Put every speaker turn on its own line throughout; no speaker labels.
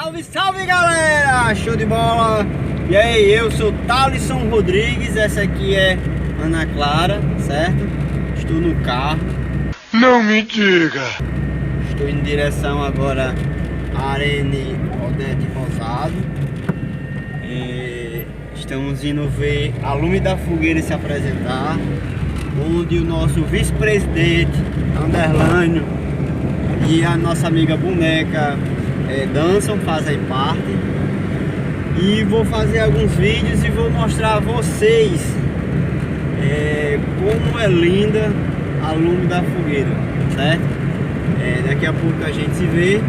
Salve, salve galera! Show de bola! E aí, eu sou Thalisson Rodrigues, essa aqui é Ana Clara, certo? Estou no carro.
Não me diga!
Estou em direção agora à Arene Odete Rosado. Estamos indo ver a Lume da Fogueira se apresentar, onde o nosso vice-presidente Anderlânio e a nossa amiga boneca dançam, fazem parte. E vou fazer alguns vídeos e vou mostrar a vocês como é linda a Lume da Fogueira, certo? Daqui a pouco a gente se vê.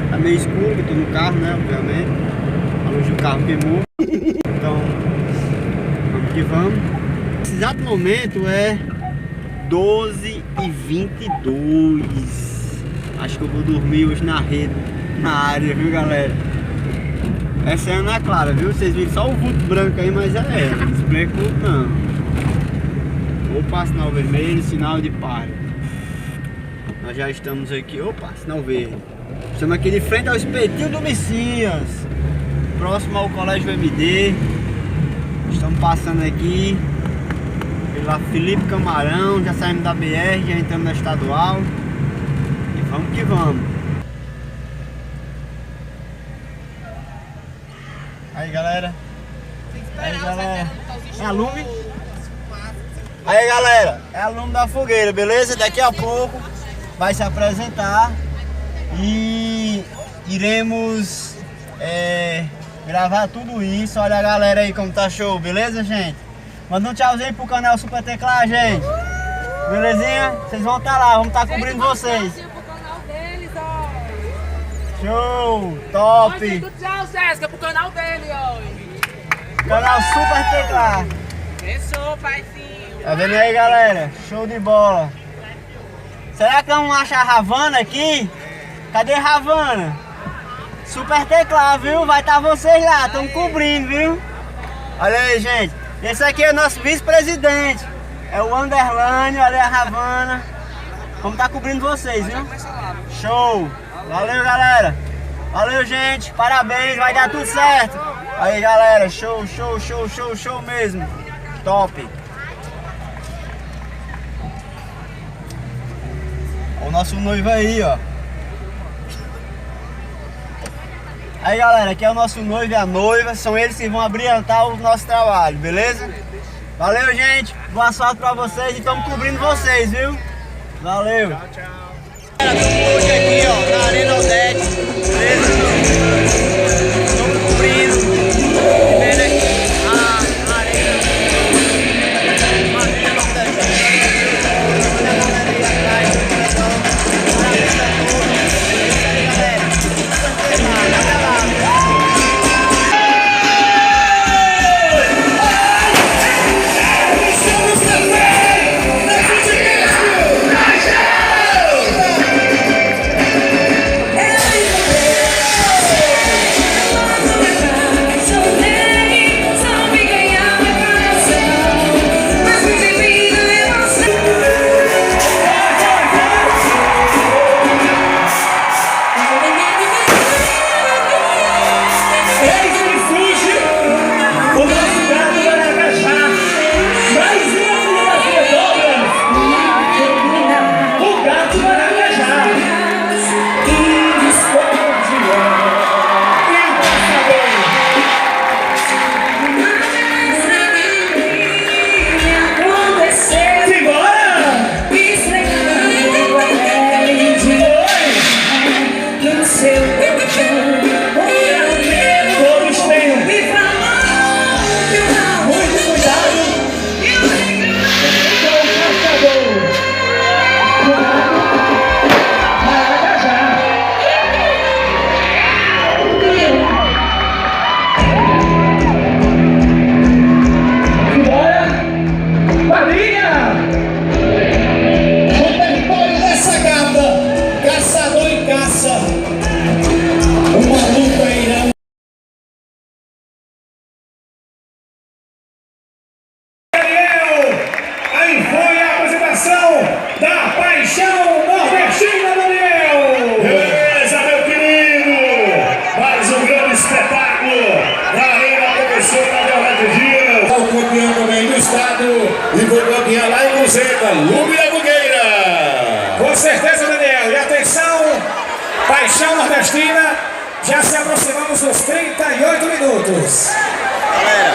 Tá meio escuro, que eu tô no carro, né, obviamente. A luz do carro queimou. Então, vamos que vamos. Nesse exato momento é 12h22. Acho que eu vou dormir hoje na rede, na área, viu galera? Essa é a Ana Clara, viu? Vocês viram só o vulto branco aí, mas é ela. Não se preocupe não. Opa, sinal vermelho, sinal de pare. Nós já estamos aqui, opa, sinal verde. Estamos aqui de frente ao Espetinho do Messias, próximo ao Colégio MD. Estamos passando aqui pela Felipe Camarão, já saímos da BR, já entramos na estadual. E vamos que vamos. Aí galera. Aí galera. É a Lume? Aí galera, é a Lume da Fogueira, beleza? Daqui a pouco vai se apresentar e iremos gravar tudo isso. Olha a galera aí como tá show, beleza gente? Manda um tchauzinho pro canal Super Teclar, gente. Belezinha? Vocês vão estar lá, vamos estar cobrindo vocês. Show, top.
Tchau, Jéssica, pro canal dele, ó.
Canal Super Teclar.
Pensou, paizinho.
Tá vendo aí, galera? Show de bola. Será que vamos achar a Ravana aqui? Cadê a Ravana? Super Teclar, viu? Vai estar vocês lá, estão cobrindo, viu? Olha aí, gente. Esse aqui é o nosso vice-presidente. É o Anderlânio, olha a Ravana. Vamos estar cobrindo vocês, viu? Show. Valeu, galera. Valeu, gente. Parabéns, vai dar tudo certo. Aí, galera. Show, show, show, show, show mesmo. Top. O nosso noivo aí, ó. Aí, galera, aqui é o nosso noivo e a noiva. São eles que vão abrilhantar o nosso trabalho, beleza? Valeu, gente. Boa sorte pra vocês e estamos cobrindo vocês, viu? Valeu. Tchau, tchau. Estamos hoje aqui, ó, na Arena Odete, beleza? Estamos cobrindo, vendo aqui a arena, Arena Odete. Olha a galera aí atrás, pessoal. Parabéns a todos. É isso aí, galera. Olha lá.
Paixão Nordestina, já se aproximamos dos 38 minutos.
Galera,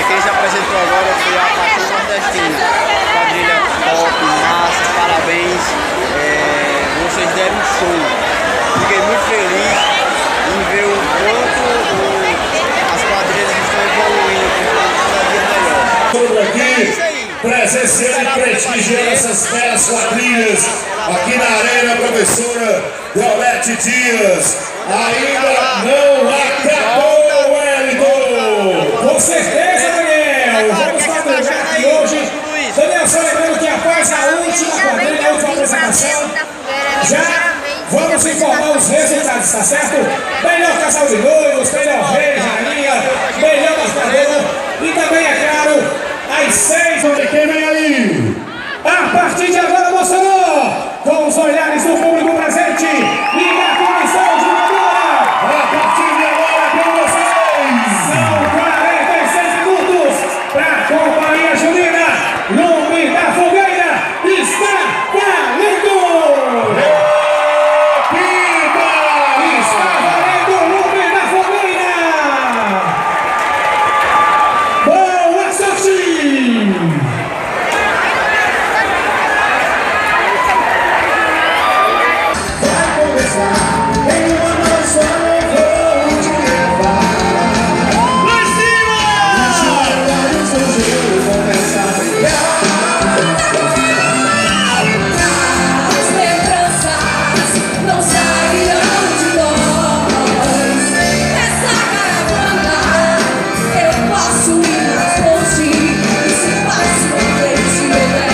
quem se apresentou agora foi a Paixão Nordestina. Quadrilha top, massa, parabéns. Vocês deram um show. Fiquei muito feliz em ver o quanto as quadrilhas estão evoluindo, cada dia melhor.
Todos aqui presenciando e prestigiando essas belas quadrilhas aqui na Arena Professora Deolete Dias. Ainda não acabou, Wellington!
Com certeza, Daniel! Vamos madrugar aqui hoje. Daniel, só lembrando que após a última quadrilha, a última apresentação, já vamos informar os resultados, tá certo? Melhor casal de noivos, melhor rei, rainha, melhor mascador e também, é claro, às 6
Olha quem vem aí!
a partir de agora, Mossoró, com os olhares do público presente e da comissão de madura.
A partir de agora com vocês!
São 46 minutos para a Companhia Junina. Lume da Fogueira está valendo!
Repita!
Está valendo o Lume da Fogueira! Boa sorte! Vai começar em uma noite só, eu vou te levar.
Lá em cima!
Os olhos do gelo começam a brilhar.
As lembranças não sairão de nós. Essa caravana eu posso ir mais longe. E se passo em frente houver,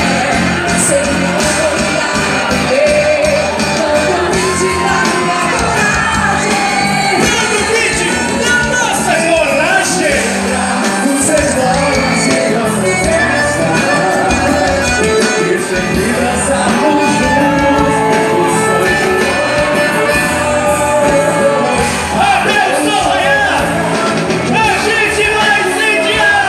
sem olhar a viver, não duvide da minha coragem.
Não duvide da nossa coragem!
Os seus olhos chegam no festa. E sempre dançamos juntos. Os sonhos
Adeus, Sorraia! A gente vai incendiar!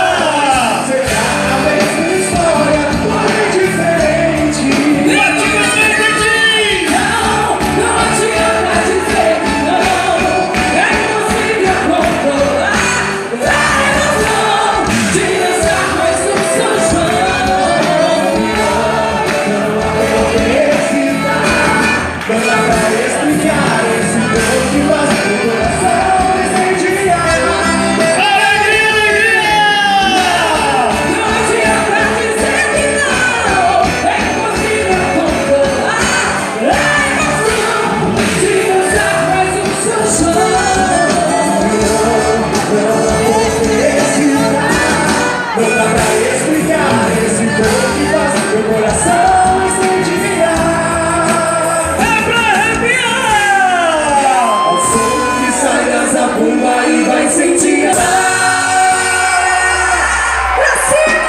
será a mesma história, porém diferente.
Praticamente
Não adianta dizer que não. É impossível controlar a emoção de dançar mais no São João.
Não dá pra explicar esse dor que faz meu coração incendiar.
alegria, alegria!
Não adianta dizer que não. É impossível controlar a emoção de dançar mais no São João.
Não dá pra explicar esse dor que faz meu coração incendiar.
É pra arrepiar!
Ao som que sai da zabumba e vai incendiar. Pra cima!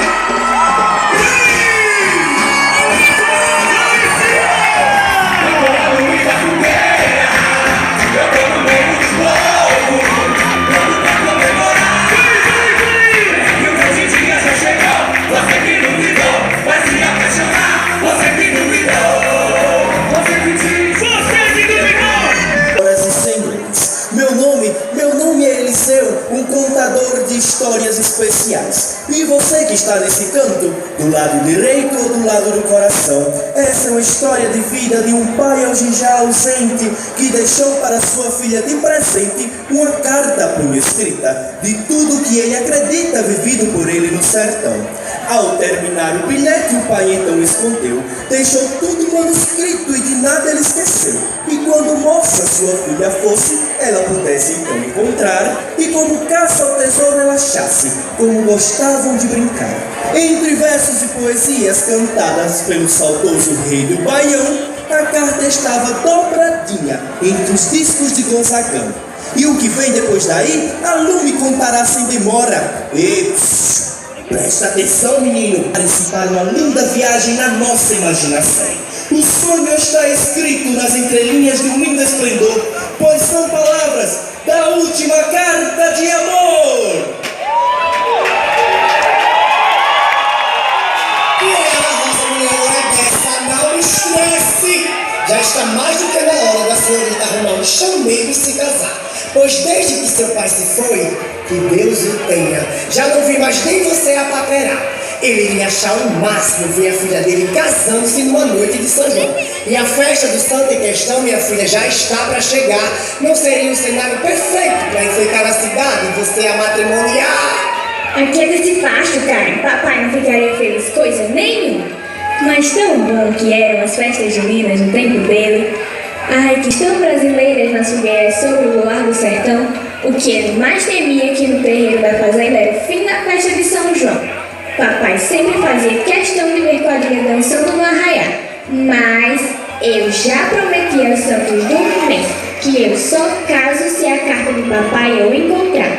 Horas e semblentes. Meu nome é Eliseu, um contador de histórias especiais. E você que está nesse canto, do lado direito ou do lado do coração, essa é uma história de vida de um pai hoje já ausente, que deixou para sua filha de presente uma carta punho escrita de tudo que ele acredita vivido por ele no sertão. Ao terminar o bilhete, o pai então escondeu, deixou tudo manuscrito e de nada ele esqueceu. E quando moça sua filha fosse, ela pudesse então encontrar, e como caça ao tesouro ela achasse, como gostavam de brincar. Entre versos e poesias cantadas pelo saudoso rei do Baião, a carta estava dobradinha entre os discos de Gonzagão. E o que vem depois daí, a Lume contará sem demora. Presta atenção, menino, para incitar uma linda viagem na nossa imaginação. O sonho está escrito nas entrelinhas de um lindo esplendor, pois são palavras da última carta de amor. E ela, nossa mulher, agora é dessa, não estresse. Já está mais mais do que na hora da senhorita arrumar um chameiro e se casar. Pois desde que seu pai se foi, que Deus o tenha, já não vi mais nem você a paquerar. Ele iria achar o máximo ver a filha dele casando-se numa noite de São João. E a festa do santo em questão, minha filha, já está para chegar. Não seria um cenário perfeito para enfeitar a cidade e você a matrimoniar?
Aquele de baixo, cara, papai não ficaria feliz coisa nenhuma. Mas tão bom que eram as festas juninas no tempo dele. Ai, que estão brasileiras nas fogueiras sobre o largo sertão. O que ele mais temia que no terreiro da fazenda era o fim da festa de São João. Papai sempre fazia questão de ver quadrilha dançando no arraial. Mas eu já prometi aos santos do mês que eu só caso se a carta de papai eu encontrar.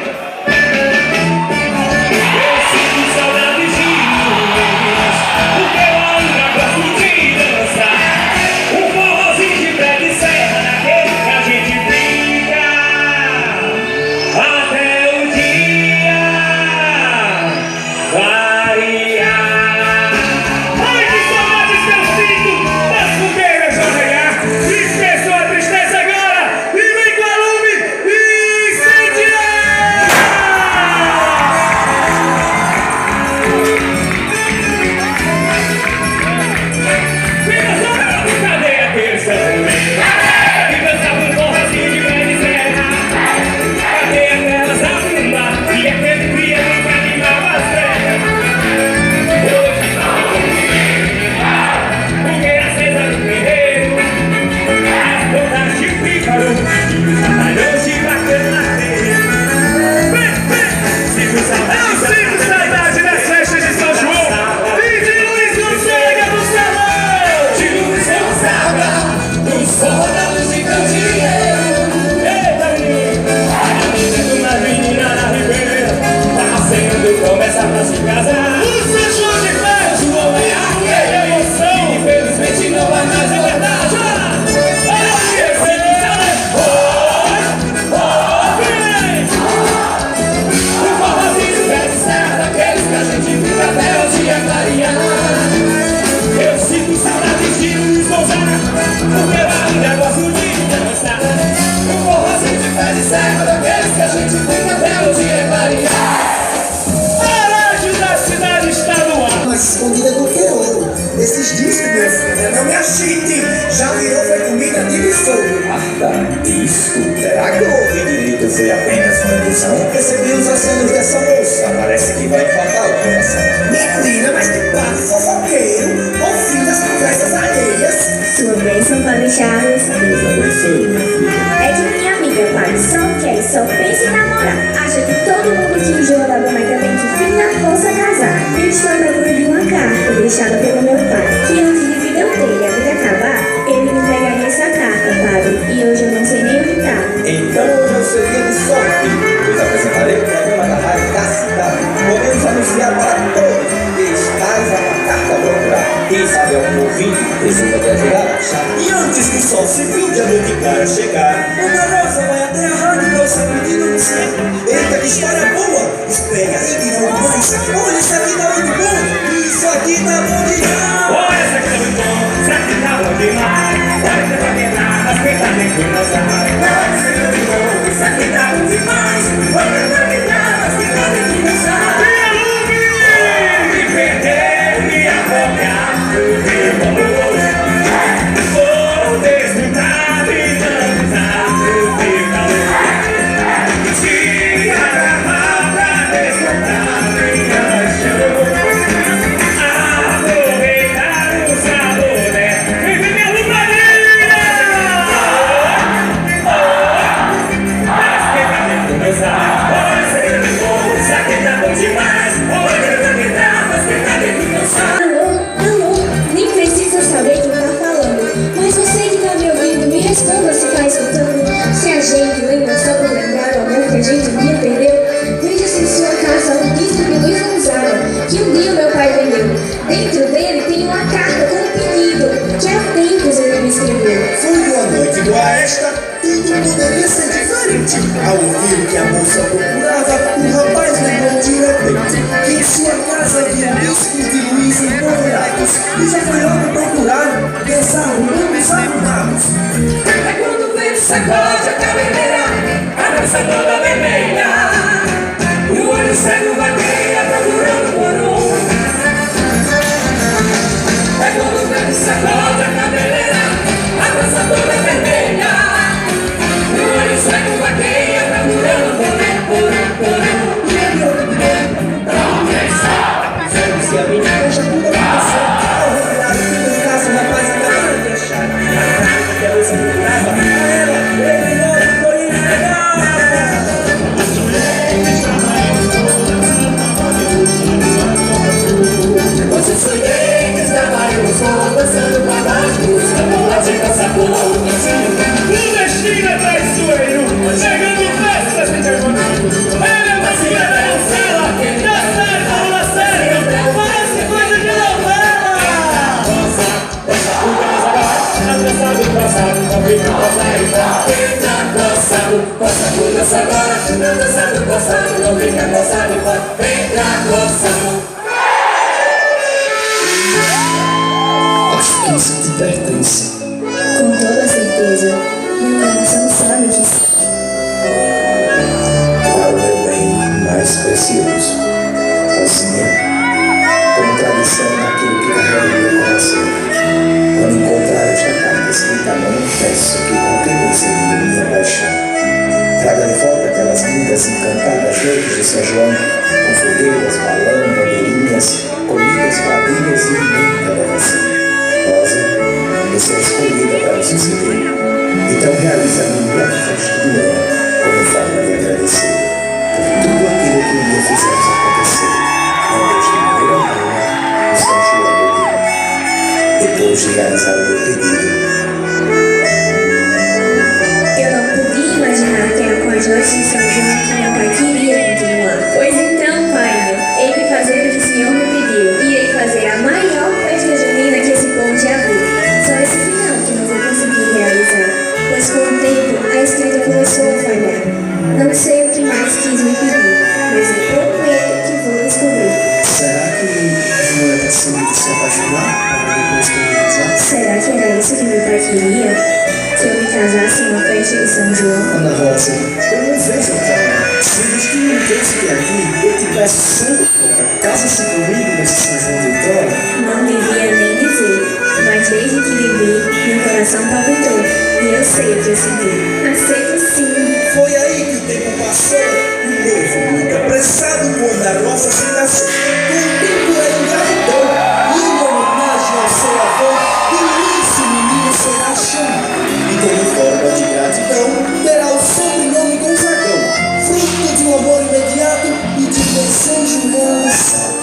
Escondida do tesouro. Esses discos, meu filho, não me achite. Já virou foi comida de besouro.
Disco? Será que eu ouvi direito? Foi apenas uma ilusão?
Percebi os acenos dessa moça.
Parece que vai faltar o coração.
Menina, mas que papo fofoqueiro. Ao fim das conversas alheias.
Sua bênção, Padre Charles.
Deus abençoe, minha filha.
É de minha amiga, Padre. Só pensa em namorar. Acha que todo mundo que enjoa da dona também que finda possa casar. Eu estou à procura de uma carta deixada pelo meu pai, que antes de vida eu ter e a vida acabar, ele me entregaria essa carta, Padre, e hoje eu não sei nem onde está.
Então hoje é o seu dia de sorte, pois apresentarei o programa da rádio da cidade. Podemos anunciar para todos que estás a uma carta procurar. Quem sabe algum ouvinte precisa te ajudar a achar. E antes que o sol se pilde a noite para chegar, uma rosa vai até a rádio com seu pedido no céu. Eita, que história boa! Espera aí que não mais. Olha, isso aqui tá muito bom! Isso aqui tá bom demais!
Olha, essa aqui tá muito bom, isso aqui tá bom demais. Olha, você vai quebrar, mas quem tá dentro das armas. Olha, isso aqui tá muito bom, isso aqui tá bom demais. Olha, você vai quebrar, mas quem tá dentro das armas. Me perder, me afogar, meu amor. Vou desfrutar, me dançar, meu calor. Se agarrar pra desfrutar, minha paixão. Aproveitar o sabor, né? Vem ver minha luparinha! Mas quem tá dentro do meu saco? Olha, isso aqui tá bom, isso aqui tá bom demais. Olha, eu vou gritar, mas quem tá dentro do meu saco?
Alô, nem precisa saber quem tá falando, mas você que tá me ouvindo, me responda se tá escutando. Se a gente lembra só pra lembrar o amor que a gente um dia perdeu, veja se em sua casa um disco de Luiz Gonzaga, que um dia meu pai vendeu. Dentro dele tem uma carta com um pedido, que há tempos ele me escreveu.
Foi uma noite igual a esta, tudo poderia ser diferente. Ao ouvir que a moça procurava, o rapaz lembrou de repente que em sua casa havia um disco de Luiz empoderado. anos e já foi hora de procurar pensar no mundo dos arrumados.
É quando o vento sacode a cabeleira, a dança toda vermelha, e o olho cego vagueia procurando por um. É quando o vento sacode a cabeleira, a dança toda vermelha, e o olho cego vagueia procurando por um.
Se a menina já muda pra você, ao revelar tudo em casa, o rapaz acaba de deixar. A quero se mudava pra ela, ele não foi entregar.
Você sonhei que estava em Moscou, dançando com a música, bola de caçapou. O destino é traiçoeiro, chegando festas de termômetro. Ele é uma filha da Ancela, dançar com uma série, parece coisa de novela. Não sabe passado, não fica passado. Fica coçado, coça com dança agora. Não dançando coçado, não fica coçado. Fica coçado.
Acho que isso te pertence.
Com toda certeza, meu coração sabe que sim.
Para o meu bem mais precioso, Rosinha, como tradição daquilo que carrega o meu coração. Quando encontrar esta carta escrita à mão, peço que continue seguindo minha paixão. Traga de volta aquelas lindas e encantadas noites de São João, com fogueiras, balão, bandeirinhas, comidas, quadrilhas e muita devoção. Rosa, você é escolhida para me suceder. Então realiza a minha festa do ano como forma de agradecer por tudo aquilo que um dia fizemos acontecer. Não deixe de maneira alguma o São João morrer. Depois de realizar o meu pedido,
Eu não podia imaginar que era com as noites de São João que meu pai queria continuar. Pois então, pai meu, hei de fazer o que o Senhor me pediu. Irei fazer a maior festa junina que esse povo já viu. Só esse final que não vou conseguir realizar, pois com o tempo a escrita começou a falhar. Não sei o que mais quis me pedir, mas eu prometo que vou descobrir.
será que não é possível de se apaixonar para depois casar?
Será que era isso que meu pai queria? Que eu me casasse em uma festa de São João?
Ana Rosa, eu não vejo calma. Se o destino me trouxe até aqui, eu te peço sempre, casa-se comigo nesse São João de Vitória.
Não devia nem dizer, mas desde que lhe vi, meu coração palpitou e eu sei o que eu senti. Aceito sim.
Foi aí que o tempo passou, o noivo muito apressado, quando a rosa se nasceu. Com o tempo ele engravidou, e em homenagem ao seu avô, por isso o menino será chamado. E como forma de gratidão, terá o sobrenome Gonzagão, fruto de um amor imediato e de desejo realizado.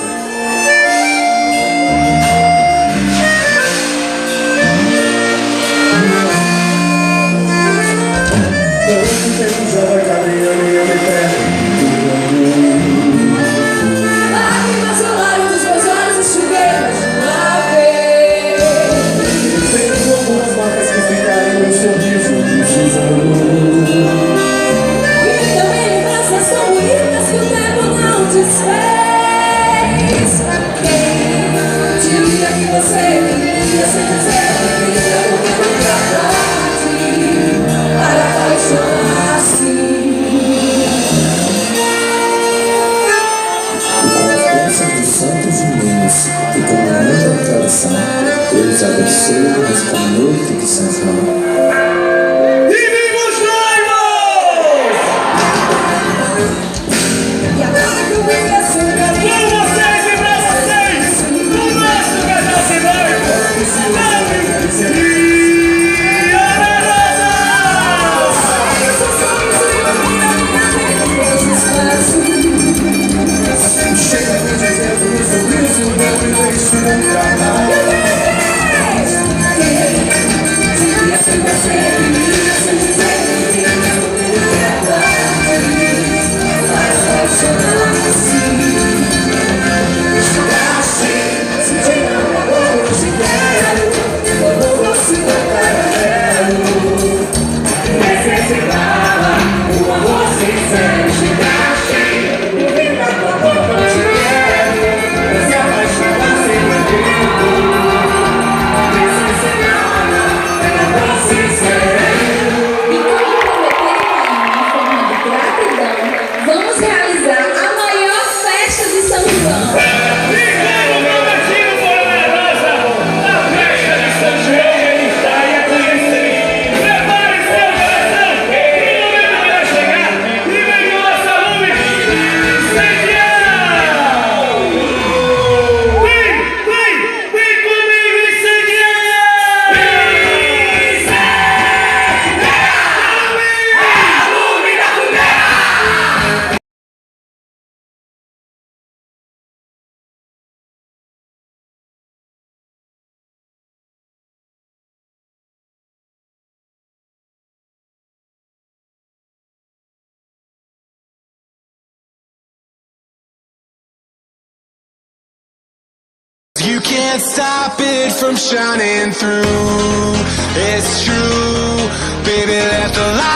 Lágrimas rolaram dos meus olhos e chugueiras de uma vez.
Tenho algumas marcas que ficaram no sorriso dos seus amores.
You can't stop it from shining through. It's true, baby, let the light